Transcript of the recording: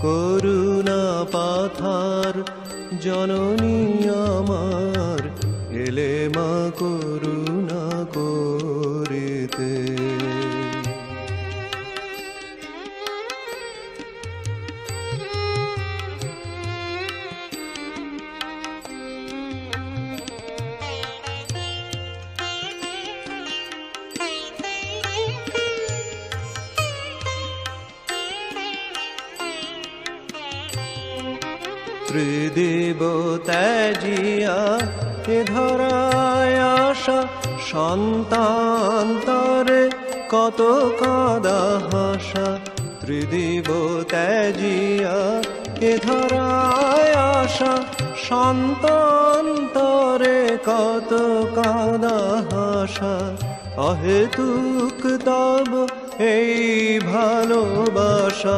করুণা পাথার জননী আমার, এলে মা করুণা করিতে। ত্রিদিব ত্যাজিয়া এ ধরায় আসা, সন্তান্তরে কত কাঁদা হাসা। ত্রিদিব ত্যাজিয়া এ ধরায় আসা, সন্তান্তরে কত কাঁদা হাসা। অহেতুক তব এই ভালোবাসা,